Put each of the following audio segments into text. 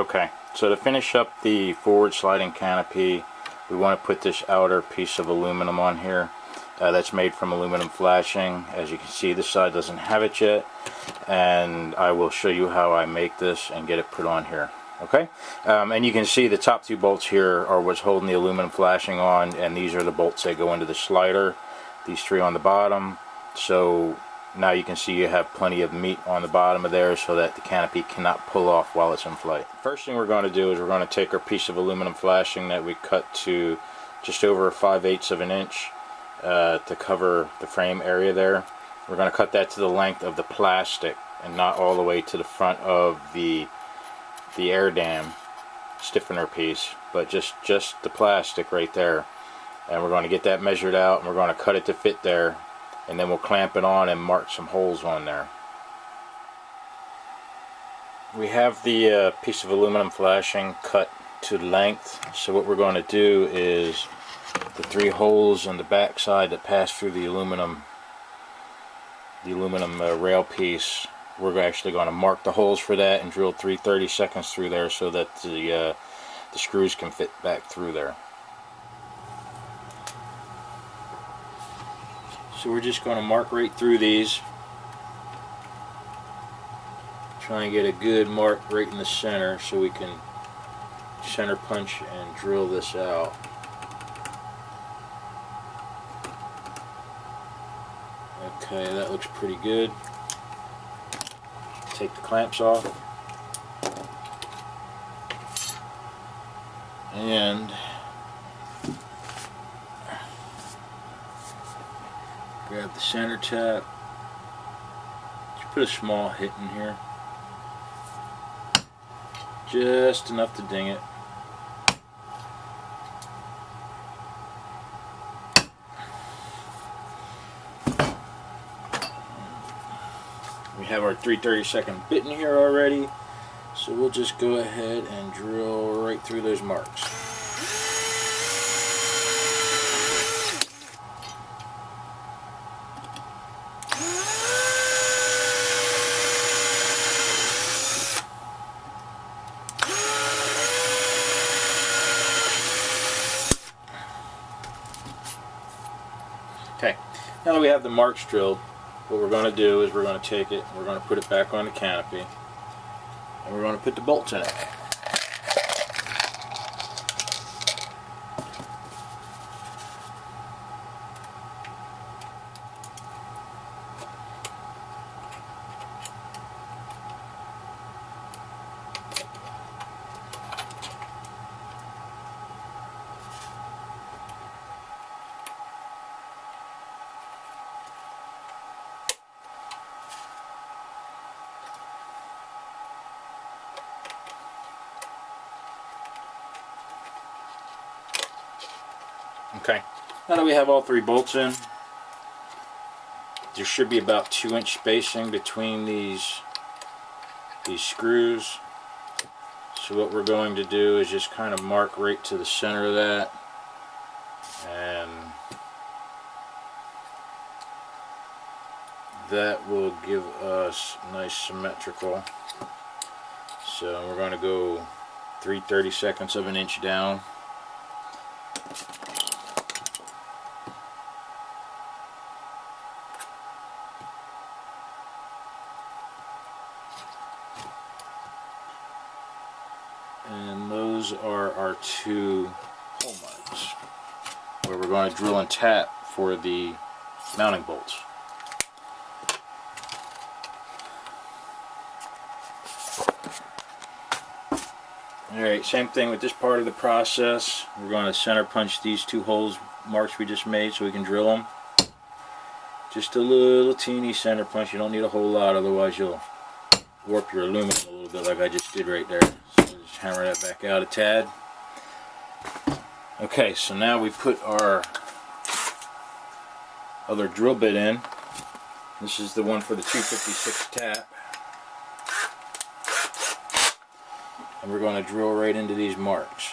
Okay, so to finish up the forward sliding canopy, we want to put this outer piece of aluminum on here. That's made from aluminum flashing. As you can see, this side doesn't have it yet, and I will show you how I make this and get it put on here. Okay, and you can see the top two bolts here are what's holding the aluminum flashing on, and these are the bolts that go into the slider. These three on the bottom. So now you can see you have plenty of meat on the bottom of there so that the canopy cannot pull off while it's in flight. First thing we're going to do is we're going to take our piece of aluminum flashing that we cut to just over 5/8 of an inch to cover the frame area there. We're going to cut that to the length of the plastic and not all the way to the front of the air dam stiffener piece, but just the plastic right there. And we're going to get that measured out, and we're going to cut it to fit there, and then we'll clamp it on and mark some holes on there. We have the piece of aluminum flashing cut to length, so what we're going to do is the three holes on the back side that pass through the aluminum rail piece, we're actually going to mark the holes for that and drill 3/32 through there so that the screws can fit back through there. So we're just going to mark right through these. Try and get a good mark right in the center so we can center punch and drill this out. Okay, that looks pretty good. Take the clamps off. And grab the center tap. Just put a small hit in here. Just enough to ding it. We have our 3/32 bit in here already, so we'll just go ahead and drill right through those marks. Okay, now that we have the marks drilled, what we're going to do is we're going to take it, we're going to put it back on the canopy, and we're going to put the bolts in it. Okay, now that we have all three bolts in, there should be about 2-inch spacing between these screws. So what we're going to do is just kind of mark right to the center of that, and that will give us nice symmetrical. So we're going to go 3/32 of an inch down. And those are our two hole marks where we're going to drill and tap for the mounting bolts. Alright, same thing with this part of the process. We're going to center punch these two holes marks we just made so we can drill them. Just a little teeny center punch. You don't need a whole lot, otherwise you'll warp your aluminum a little bit like I just did right there. So just hammer that back out a tad. Okay, so now we put our other drill bit in. This is the one for the 256 tap. And we're going to drill right into these marks.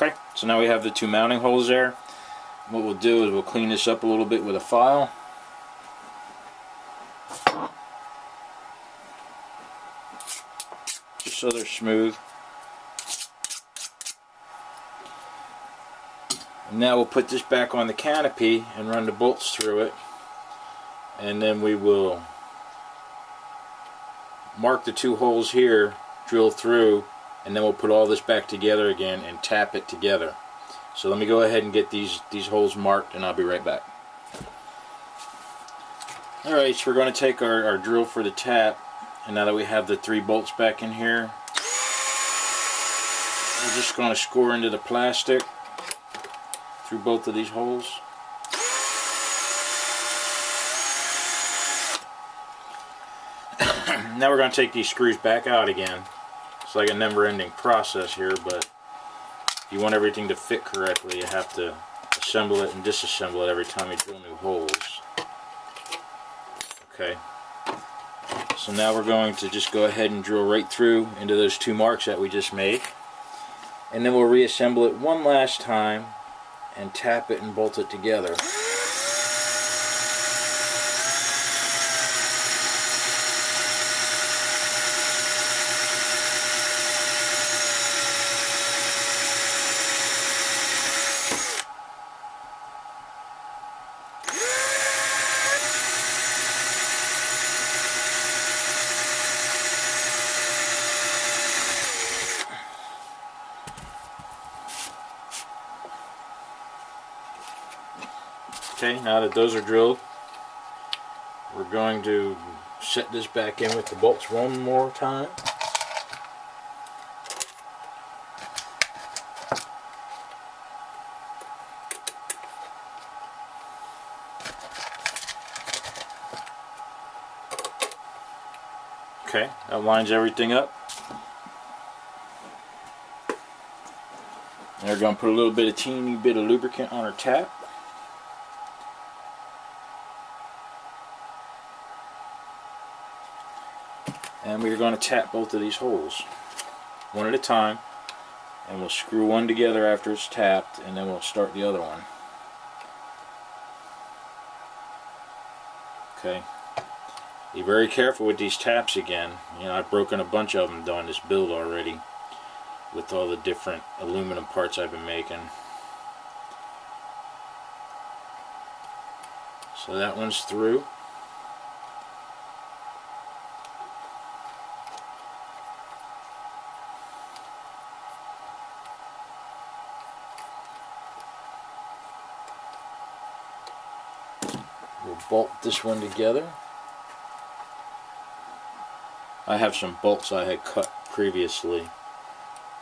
Okay, so now we have the two mounting holes there. What we'll do is we'll clean this up a little bit with a file. Just so they're smooth. And now we'll put this back on the canopy and run the bolts through it. And then we will mark the two holes here, drill through, and then we'll put all this back together again and tap it together. So let me go ahead and get these holes marked, and I'll be right back. Alright, so we're going to take our drill for the tap, and now that we have the 3 bolts back in here, we're just going to score into the plastic through both of these holes. Now we're going to take these screws back out again. It's like a never-ending process here, but if you want everything to fit correctly, you have to assemble it and disassemble it every time you drill new holes. Okay. So now we're going to just go ahead and drill right through into those 2 marks that we just made. And then we'll reassemble it one last time and tap it and bolt it together. Okay, now that those are drilled, we're going to set this back in with the bolts one more time. Okay, that lines everything up. And we're going to put a little bit of teeny bit of lubricant on our tap. And we're going to tap both of these holes one at a time, and we'll screw one together after it's tapped, and then we'll start the other one. Okay, be very careful with these taps again. You know, I've broken a bunch of them doing this build already with all the different aluminum parts I've been making. So that one's through. We'll bolt this one together. I have some bolts I had cut previously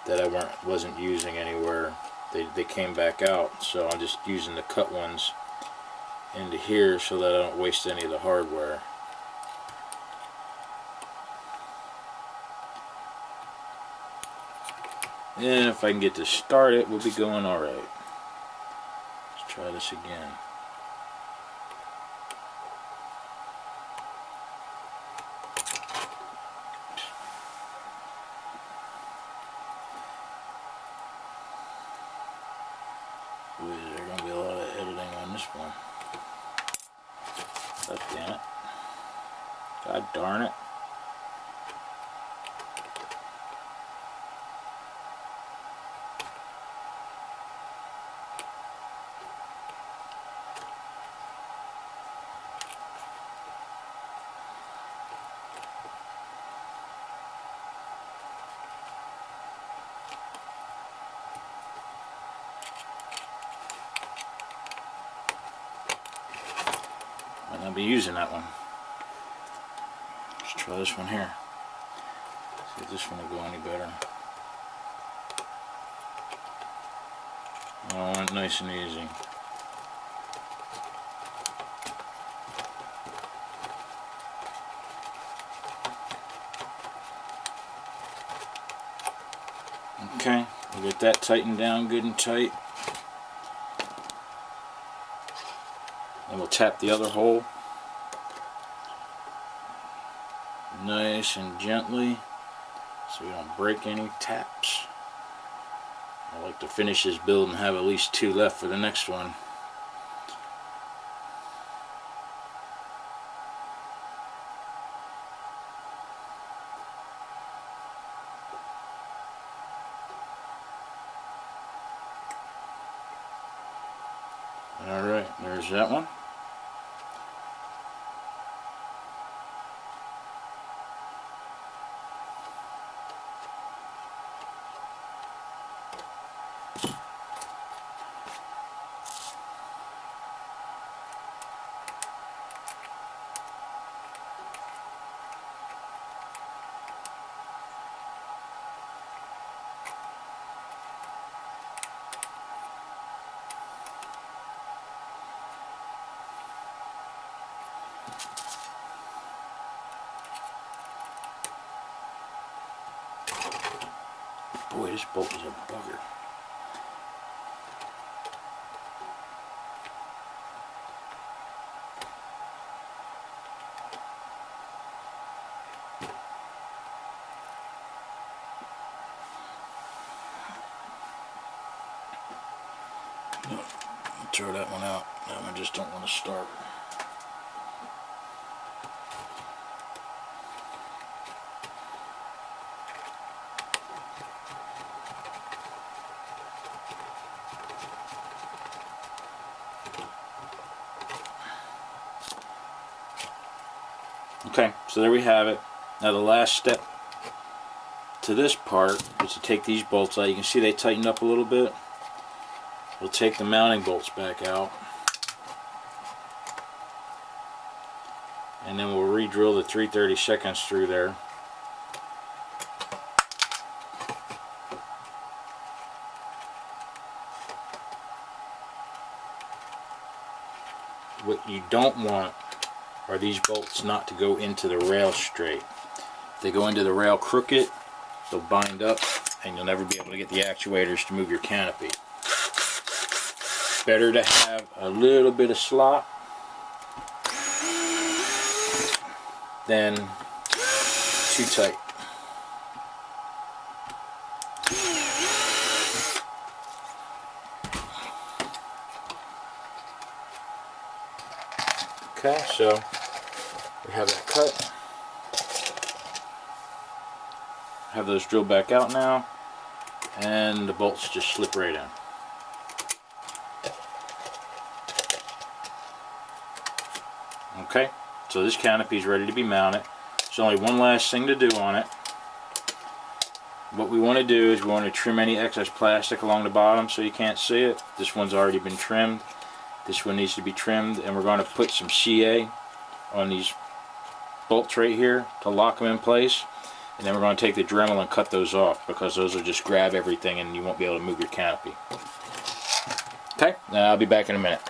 that I wasn't using anywhere. They came back out, so I'm just using the cut ones into here so that I don't waste any of the hardware. And if I can get this started, we'll be going alright. Let's try this again. There's going to be a lot of editing on this one. God damn it. God darn it. I'll be using that one. Let's try this one here. See if this one will go any better. I want it nice and easy. Okay, we'll get that tightened down good and tight. And we'll tap the other hole nice and gently so we don't break any taps. I like to finish this build and have at least 2 left for the next one. Alright, there's that one. Boy, this bolt is a bugger. Throw that one out. That one just don't want to start. Okay, so there we have it. Now the last step to this part is to take these bolts out. You can see they tightened up a little bit. We'll take the mounting bolts back out, and then we'll re-drill the 3/32 through there. What you don't want are these bolts not to go into the rail straight. If they go into the rail crooked, they'll bind up and you'll never be able to get the actuators to move your canopy. Better to have a little bit of slop than too tight. Okay, so we have that cut. Have those drilled back out now, and the bolts just slip right in. Okay, so this canopy is ready to be mounted. There's only one last thing to do on it. What we want to do is we want to trim any excess plastic along the bottom so you can't see it. This one's already been trimmed. This one needs to be trimmed, and we're going to put some CA on these bolts right here to lock them in place. And then we're going to take the Dremel and cut those off, because those will just grab everything and you won't be able to move your canopy. Okay, now I'll be back in a minute.